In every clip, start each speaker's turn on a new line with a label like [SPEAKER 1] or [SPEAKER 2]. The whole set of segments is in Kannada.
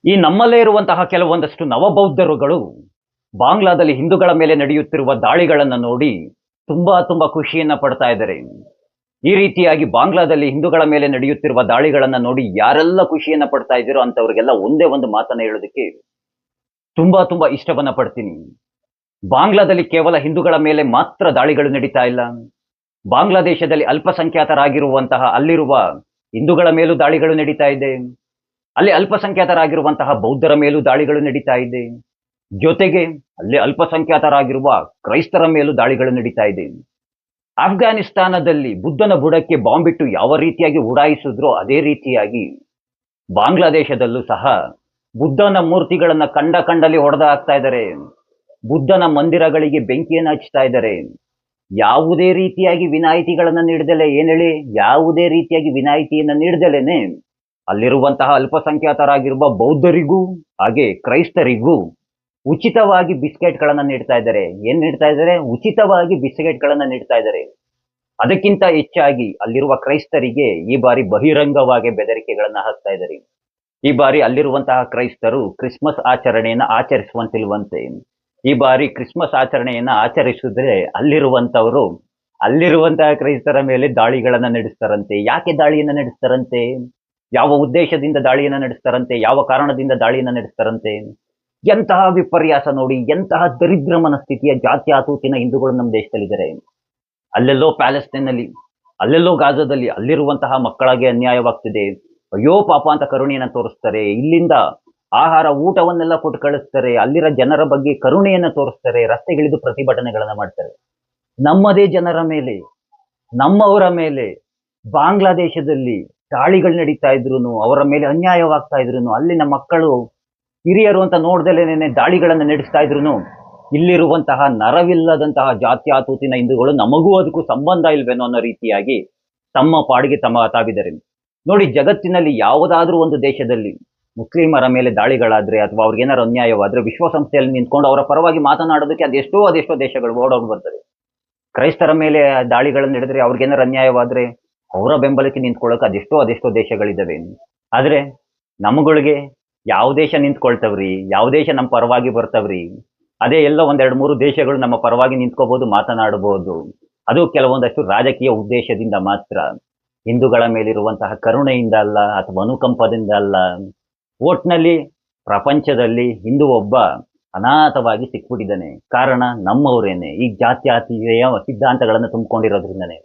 [SPEAKER 1] ಈ ನಮ್ಮಲ್ಲೇ ಇರುವಂತಹ ಕೆಲವೊಂದಷ್ಟು ನವಬೌದ್ಧರುಗಳು ಬಾಂಗ್ಲಾದಲ್ಲಿ ಹಿಂದೂಗಳ ಮೇಲೆ ನಡೆಯುತ್ತಿರುವ ದಾಳಿಗಳನ್ನು ನೋಡಿ ತುಂಬಾ ಖುಷಿಯನ್ನ ಪಡ್ತಾ ಇದ್ದಾರೆ. ಈ ರೀತಿಯಾಗಿ ಬಾಂಗ್ಲಾದಲ್ಲಿ ಹಿಂದೂಗಳ ಮೇಲೆ ನಡೆಯುತ್ತಿರುವ ದಾಳಿಗಳನ್ನ ನೋಡಿ ಯಾರೆಲ್ಲ ಖುಷಿಯನ್ನ ಪಡ್ತಾ ಇದ್ದೀರೋ ಅಂತವ್ರಿಗೆಲ್ಲ ಒಂದೇ ಒಂದು ಮಾತನ್ನ ಹೇಳೋದಕ್ಕೆ ತುಂಬಾ ಇಷ್ಟವನ್ನ ಪಡ್ತೀನಿ. ಬಾಂಗ್ಲಾದಲ್ಲಿ ಕೇವಲ ಹಿಂದೂಗಳ ಮೇಲೆ ಮಾತ್ರ ದಾಳಿಗಳು ನಡೀತಾ ಇಲ್ಲ. ಬಾಂಗ್ಲಾದೇಶದಲ್ಲಿ ಅಲ್ಪಸಂಖ್ಯಾತರಾಗಿರುವಂತಹ ಅಲ್ಲಿರುವ ಹಿಂದೂಗಳ ಮೇಲೂ ದಾಳಿಗಳು ನಡೀತಾ ಇದೆ. ಅಲ್ಲಿ ಅಲ್ಪಸಂಖ್ಯಾತರಾಗಿರುವಂತಹ ಬೌದ್ಧರ ಮೇಲೂ ದಾಳಿಗಳು ನಡೀತಾ ಇದೆ. ಜೊತೆಗೆ ಅಲ್ಲಿ ಅಲ್ಪಸಂಖ್ಯಾತರಾಗಿರುವ ಕ್ರೈಸ್ತರ ಮೇಲೂ ದಾಳಿಗಳು ನಡೀತಾ ಇದೆ. ಅಫ್ಘಾನಿಸ್ತಾನದಲ್ಲಿ ಬುದ್ಧನ ಬುಡಕ್ಕೆ ಬಾಂಬ್ ಇಟ್ಟು ಯಾವ ರೀತಿಯಾಗಿ ಉಡಾಯಿಸಿದ್ರೋ ಅದೇ ರೀತಿಯಾಗಿ ಬಾಂಗ್ಲಾದೇಶದಲ್ಲೂ ಸಹ ಬುದ್ಧನ ಮೂರ್ತಿಗಳನ್ನ ಕಂಡಲ್ಲಿ ಹೊಡೆದ ಹಾಕ್ತಾ ಇದ್ದಾರೆ. ಬುದ್ಧನ ಮಂದಿರಗಳಿಗೆ ಬೆಂಕಿಯನ್ನು ಹಚ್ತಾ ಇದ್ದಾರೆ. ಯಾವುದೇ ರೀತಿಯಾಗಿ ವಿನಾಯಿತಿಗಳನ್ನ ನೀಡದಲೆ ಏನ್ ಹೇಳಿ, ಯಾವುದೇ ರೀತಿಯಾಗಿ ವಿನಾಯಿತಿಯನ್ನ ನೀಡದಲೇನೆ ಅಲ್ಲಿರುವಂತಹ ಅಲ್ಪಸಂಖ್ಯಾತರಾಗಿರುವ ಬೌದ್ಧರಿಗೂ ಹಾಗೆ ಕ್ರೈಸ್ತರಿಗೂ ಉಚಿತವಾಗಿ ಬಿಸ್ಕೆಟ್ಗಳನ್ನ ನೀಡ್ತಾ ಇದ್ದಾರೆ. ಏನ್ ನೀಡ್ತಾ ಇದ್ದಾರೆ? ಉಚಿತವಾಗಿ ಬಿಸ್ಕೆಟ್ಗಳನ್ನ ನೀಡ್ತಾ ಇದ್ದಾರೆ. ಅದಕ್ಕಿಂತ ಹೆಚ್ಚಾಗಿ ಅಲ್ಲಿರುವ ಕ್ರೈಸ್ತರಿಗೆ ಈ ಬಾರಿ ಬಹಿರಂಗವಾಗಿ ಬೆದರಿಕೆಗಳನ್ನ ಹಾಕ್ತಾ ಇದ್ದಾರೆ. ಈ ಬಾರಿ ಅಲ್ಲಿರುವಂತಹ ಕ್ರೈಸ್ತರು ಕ್ರಿಸ್ಮಸ್ ಆಚರಣೆಯನ್ನ ಆಚರಿಸುವಂತಿಲ್ವಂತೆ. ಈ ಬಾರಿ ಕ್ರಿಸ್ಮಸ್ ಆಚರಣೆಯನ್ನ ಆಚರಿಸಿದ್ರೆ ಅಲ್ಲಿರುವಂತಹ ಕ್ರೈಸ್ತರ ಮೇಲೆ ದಾಳಿಗಳನ್ನ ನಡೆಸ್ತಾರಂತೆ. ಯಾಕೆ ದಾಳಿಯನ್ನ ನಡೆಸ್ತಾರಂತೆ? ಯಾವ ಉದ್ದೇಶದಿಂದ ದಾಳಿಯನ್ನ ನಡೆಸ್ತಾರಂತೆ? ಯಾವ ಕಾರಣದಿಂದ ದಾಳಿಯನ್ನ ನಡೆಸ್ತಾರಂತೆ? ಎಂತಹ ವಿಪರ್ಯಾಸ ನೋಡಿ, ಎಂತಹ ದರಿದ್ರ ಮನಸ್ಥಿತಿಯ ಜಾತ್ಯಾತೀತ ಹಿಂದೂಗಳು ನಮ್ಮ ದೇಶದಲ್ಲಿದ್ದಾರೆ. ಅಲ್ಲೆಲ್ಲೋ ಪ್ಯಾಲೆಸ್ತೈನ್ನಲ್ಲಿ, ಅಲ್ಲೆಲ್ಲೋ ಗಾಜಾದಲ್ಲಿ ಅಲ್ಲಿರುವಂತಹ ಮಕ್ಕಳಿಗೆ ಅನ್ಯಾಯವಾಗ್ತಿದೆ. ಅಯ್ಯೋ ಪಾಪ ಅಂತ ಕರುಣೆಯನ್ನ ತೋರಿಸ್ತಾರೆ. ಇಲ್ಲಿಂದ ಆಹಾರ ಊಟವನ್ನೆಲ್ಲ ಕೊಟ್ಟು ಕಳಿಸ್ತಾರೆ. ಅಲ್ಲಿರ ಜನರ ಬಗ್ಗೆ ಕರುಣೆಯನ್ನ ತೋರಿಸ್ತಾರೆ. ರಸ್ತೆಗಿಳಿದು ಪ್ರತಿಭಟನೆಗಳನ್ನ ಮಾಡ್ತಾರೆ. ನಮ್ಮದೇ ಜನರ ಮೇಲೆ, ನಮ್ಮವರ ಮೇಲೆ ಬಾಂಗ್ಲಾದೇಶದಲ್ಲಿ ದಾಳಿಗಳು ನಡೀತಾ ಇದ್ರು, ಅವರ ಮೇಲೆ ಅನ್ಯಾಯವಾಗ್ತಾ ಇದ್ರು, ಅಲ್ಲಿನ ಮಕ್ಕಳು ಹಿರಿಯರು ಅಂತ ನೋಡ್ದಲೇನೆ ದಾಳಿಗಳನ್ನ ನಡೆಸ್ತಾ ಇದ್ರು, ಇಲ್ಲಿರುವಂತಹ ನರವಿಲ್ಲದಂತಹ ಜಾತ್ಯಾತೀತ ಹಿಂದೂಗಳು ನಮಗೂ ಅದಕ್ಕೂ ಸಂಬಂಧ ಇಲ್ವೇನೋ ಅನ್ನೋ ರೀತಿಯಾಗಿ ತಮ್ಮ ಪಾಡಿಗೆ ತಾವಿದ್ದಾರೆ. ನೋಡಿ, ಜಗತ್ತಿನಲ್ಲಿ ಯಾವುದಾದ್ರೂ ಒಂದು ದೇಶದಲ್ಲಿ ಮುಸ್ಲಿಮರ ಮೇಲೆ ದಾಳಿಗಳಾದ್ರೆ ಅಥವಾ ಅವ್ರಿಗೇನಾರು ಅನ್ಯಾಯವಾದ್ರೆ ವಿಶ್ವಸಂಸ್ಥೆಯಲ್ಲಿ ನಿಂತ್ಕೊಂಡು ಅವರ ಪರವಾಗಿ ಮಾತನಾಡೋದಕ್ಕೆ ಅದೆಷ್ಟೋ ದೇಶಗಳು ಓಡೋಗಿ ಬರ್ತವೆ. ಕ್ರೈಸ್ತರ ಮೇಲೆ ದಾಳಿಗಳನ್ನು ನಡೆದ್ರೆ ಅವ್ರಿಗೇನಾರು ಅನ್ಯಾಯವಾದ್ರೆ ಅವರ ಬೆಂಬಲಕ್ಕೆ ನಿಂತ್ಕೊಳ್ಳೋಕೆ ಅದೆಷ್ಟೋ ದೇಶಗಳಿದ್ದಾವೆ. ಆದ್ರೆ ನಮ್ಗಳಿಗೆ ಯಾವ ದೇಶ ನಿಂತ್ಕೊಳ್ತವ್ರಿ? ಯಾವ ದೇಶ ನಮ್ಮ ಪರವಾಗಿ ಬರ್ತವ್ರಿ? ಅದೇ ಎಲ್ಲ ಒಂದೆರಡು ಮೂರು ದೇಶಗಳು ನಮ್ಮ ಪರವಾಗಿ ನಿಂತ್ಕೋಬಹುದು, ಮಾತನಾಡಬಹುದು. ಅದು ಕೆಲವೊಂದಷ್ಟು ರಾಜಕೀಯ ಉದ್ದೇಶದಿಂದ ಮಾತ್ರ. ಹಿಂದೂಗಳ ಮೇಲಿರುವಂತಹ ಕರುಣೆಯಿಂದ ಅಲ್ಲ ಅಥವಾ ಅನುಕಂಪದಿಂದ ಅಲ್ಲ. ಒಟ್ನಲ್ಲಿ ಪ್ರಪಂಚದಲ್ಲಿ ಹಿಂದೂ ಒಬ್ಬ ಅನಾಥವಾಗಿ ಸಿಕ್ಬಿಟ್ಟಿದ್ದಾನೆ. ಕಾರಣ ನಮ್ಮವರೇನೆ. ಈ ಜಾತ್ಯಾತೀತ ಸಿದ್ಧಾಂತಗಳನ್ನು ತುಂಬಿಕೊಂಡಿರೋದ್ರಿಂದನೇ.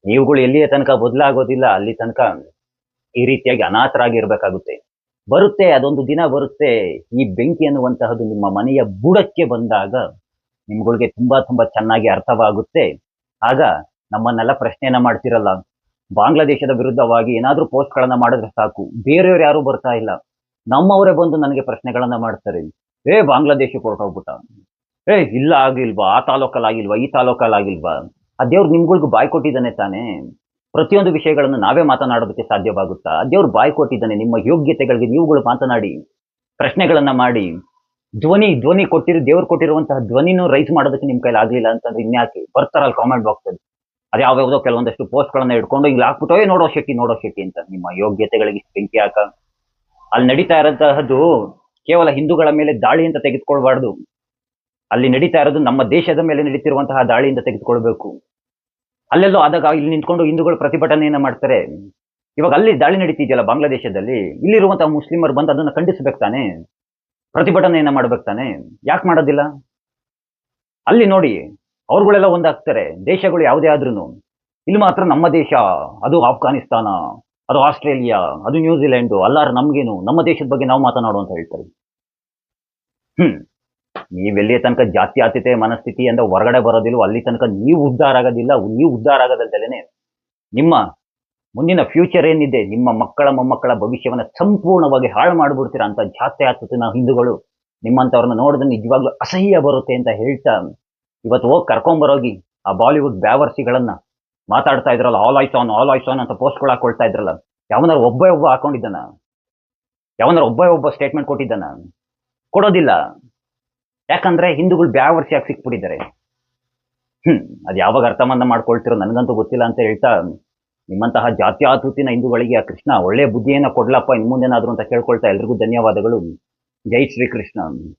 [SPEAKER 1] ನೀವುಗಳು ಎಲ್ಲಿಯ ತನಕ ಬದಲಾಗೋದಿಲ್ಲ, ಅಲ್ಲಿ ತನಕ ಈ ರೀತಿಯಾಗಿ ಅನಾಥರಾಗಿ ಇರಬೇಕಾಗುತ್ತೆ. ಬರುತ್ತೆ, ಅದೊಂದು ದಿನ ಬರುತ್ತೆ. ಈ ಬೆಂಕಿ ಅನ್ನುವಂತಹದ್ದು ನಿಮ್ಮ ಮನೆಯ ಬುಡಕ್ಕೆ ಬಂದಾಗ ನಿಮ್ಗಳಿಗೆ ತುಂಬಾ ಚೆನ್ನಾಗಿ ಅರ್ಥವಾಗುತ್ತೆ. ಆಗ ನಮ್ಮನ್ನೆಲ್ಲ ಪ್ರಶ್ನೆಯನ್ನ ಮಾಡ್ತಿರಲ್ಲ. ಬಾಂಗ್ಲಾದೇಶದ ವಿರುದ್ಧವಾಗಿ ಏನಾದ್ರೂ ಪೋಸ್ಟ್ಗಳನ್ನ ಮಾಡಿದ್ರೆ ಸಾಕು, ಬೇರೆಯವ್ರು ಯಾರು ಬರ್ತಾ ಇಲ್ಲ, ನಮ್ಮವರೇ ಬಂದು ನನಗೆ ಪ್ರಶ್ನೆಗಳನ್ನ ಮಾಡ್ತಾರೆ. ಬಾಂಗ್ಲಾದೇಶಕ್ಕೆ ಹೊರಟೋಗ್ಬಿಟ್ಟ, ಇಲ್ಲ ಆಗಿಲ್ವಾ, ಆ ತಾಲೂಕಲ್ಲಿ ಆಗಿಲ್ವಾ, ಈ ತಾಲೂಕಲ್ಲಿ ಆಗಿಲ್ವಾ? ಆ ದೇವ್ರು ನಿಮ್ಗಳಿಗೂ ಬಾಯ್ ಕೊಟ್ಟಿದ್ದಾನೆ ತಾನೇ. ಪ್ರತಿಯೊಂದು ವಿಷಯಗಳನ್ನು ನಾವೇ ಮಾತನಾಡೋದಕ್ಕೆ ಸಾಧ್ಯವಾಗುತ್ತಾ? ದೇವ್ರು ಬಾಯ್ ಕೊಟ್ಟಿದ್ದಾನೆ. ನಿಮ್ಮ ಯೋಗ್ಯತೆಗಳಿಗೆ ನೀವುಗಳು ಮಾತನಾಡಿ, ಪ್ರಶ್ನೆಗಳನ್ನ ಮಾಡಿ, ಧ್ವನಿ ದೇವ್ರು ಕೊಟ್ಟಿರುವಂತಹ ಧ್ವನಿನೂ ರೈಸ್ ಮಾಡೋದಕ್ಕೆ ನಿಮ್ ಕೈಲಿ ಆಗ್ಲಿಲ್ಲ ಅಂತಂದ್ರೆ ಇನ್ಯಾಕೆ ಬರ್ತಾರಲ್ಲ ಕಾಮೆಂಟ್ ಬಾಕ್ಸ್ ಅಲ್ಲಿ, ಅದ್ಯಾವ್ಯಾವುದೋ ಕೆಲವೊಂದಷ್ಟು ಪೋಸ್ಟ್ಗಳನ್ನ ಇಟ್ಕೊಂಡು ಇಲ್ಲಿ ಹಾಕ್ಬಿಟ್ಟು ನೋಡೋ ಶೆಟ್ಟಿ ಅಂತ ನಿಮ್ಮ ಯೋಗ್ಯತೆಗಳಿಗೆ ಬೆಂಕಿ ಹಾಕ. ಅಲ್ಲಿ ನಡೀತಾ ಇರೋಂತಹದ್ದು ಕೇವಲ ಹಿಂದೂಗಳ ಮೇಲೆ ದಾಳಿ ಅಂತ ತೆಗೆದುಕೊಳ್ಬಾರ್ದು. ಅಲ್ಲಿ ನಡೀತಾ ಇರೋದು ನಮ್ಮ ದೇಶದ ಮೇಲೆ ನಡೀತಿರುವಂತಹ ದಾಳಿಯಿಂದ ತೆಗೆದುಕೊಳ್ಬೇಕು. ಅಲ್ಲೆಲ್ಲೋ ಆದಾಗ ಇಲ್ಲಿ ನಿಂತ್ಕೊಂಡು ಹಿಂದೂಗಳು ಪ್ರತಿಭಟನೆಯನ್ನ ಮಾಡ್ತಾರೆ. ಇವಾಗ ಅಲ್ಲಿ ದಾಳಿ ನಡೀತಿದೆಯಲ್ಲ ಬಾಂಗ್ಲಾದೇಶದಲ್ಲಿ, ಇಲ್ಲಿರುವಂತಹ ಮುಸ್ಲಿಮರು ಬಂದು ಅದನ್ನ ಖಂಡಿಸ್ಬೇಕು ತಾನೆ, ಪ್ರತಿಭಟನೆಯನ್ನ ಮಾಡ್ಬೇಕು ತಾನೆ. ಯಾಕೆ ಮಾಡೋದಿಲ್ಲ? ಅಲ್ಲಿ ನೋಡಿ, ಅವ್ರುಗಳೆಲ್ಲ ಒಂದಾಗ್ತಾರೆ. ದೇಶಗಳು ಯಾವುದೇ ಆದ್ರೂ ಇಲ್ಲಿ ಮಾತ್ರ ನಮ್ಮ ದೇಶ, ಅದು ಆಫ್ಘಾನಿಸ್ತಾನ, ಅದು ಆಸ್ಟ್ರೇಲಿಯಾ, ಅದು ನ್ಯೂಜಿಲೆಂಡು, ಅಲ್ಲಾರ ನಮ್ಗೇನು, ನಮ್ಮ ದೇಶದ ಬಗ್ಗೆ ನಾವು ಮಾತನಾಡು ಅಂತ ಹೇಳ್ತಾರೆ. ನೀವೆಲ್ಲಿಯ ತನಕ ಜಾತ್ಯಾತೀತ ಮನಸ್ಥಿತಿಯಿಂದ ಹೊರಗಡೆ ಬರೋದಿಲ್ಲ, ಅಲ್ಲಿ ತನಕ ನೀವು ಉದ್ಧಾರ ಆಗೋದಿಲ್ಲ. ನೀವು ಉದ್ಧಾರ ಆಗೋದಲ್ದಲೇನೆ ನಿಮ್ಮ ಮುಂದಿನ ಫ್ಯೂಚರ್ ಏನಿದೆ, ನಿಮ್ಮ ಮಕ್ಕಳ ಮೊಮ್ಮಕ್ಕಳ ಭವಿಷ್ಯವನ್ನ ಸಂಪೂರ್ಣವಾಗಿ ಹಾಳು ಮಾಡಿಬಿಡ್ತೀರಾ ಅಂತ ಜಾತ್ಯಾತೀತ ಹಿಂದೂಗಳು ನಿಮ್ಮಂಥವ್ರನ್ನ ನೋಡಿದ್ರೆ ನಿಜವಾಗ್ಲೂ ಅಸಹ್ಯ ಬರುತ್ತೆ ಅಂತ ಹೇಳ್ತಾ, ಇವತ್ತು ಹೋಗಿ ಕರ್ಕೊಂಬರೋಗಿ ಆ ಬಾಲಿವುಡ್ ಬ್ಯಾವರ್ಸಿಗಳನ್ನ ಮಾತಾಡ್ತಾ ಇದ್ರಲ್ಲ, ಆಲ್ ಐಸ್ ಆನ್ ಅಂತ ಪೋಸ್ಟ್ಗಳು ಹಾಕೊಳ್ತಾ ಇದ್ರಲ್ಲ, ಯಾವನಾರು ಒಬ್ಬ ಹಾಕೊಂಡಿದ್ದಾನ? ಯಾವನಾರು ಒಬ್ಬ ಸ್ಟೇಟ್ಮೆಂಟ್ ಕೊಟ್ಟಿದ್ದಾನ? ಕೊಡೋದಿಲ್ಲ. ಯಾಕಂದ್ರೆ ಹಿಂದೂಗಳು ಬ್ಯಾವರ್ಸಿಯಾಗಿ ಸಿಕ್ಬಿಟ್ಟಿದ್ದಾರೆ. ಅದು ಯಾವಾಗ ಅರ್ಥಮಂದ ಮಾಡ್ಕೊಳ್ತಿರೋ ನನಗಂತೂ ಗೊತ್ತಿಲ್ಲ ಅಂತ ಹೇಳ್ತಾ, ನಿಮ್ಮಂತಹ ಜಾತ್ಯತೀತ ಹಿಂದೂಗಳಿಗೆ ಆ ಕೃಷ್ಣ ಒಳ್ಳೆ ಬುದ್ಧಿಯನ್ನ ಕೊಡ್ಲಪ್ಪ ಇನ್ ಮುಂದೇನಾದ್ರು ಅಂತ ಕೇಳ್ಕೊಳ್ತಾ ಎಲ್ರಿಗೂ ಧನ್ಯವಾದಗಳು. ಜೈ ಶ್ರೀಕೃಷ್ಣ.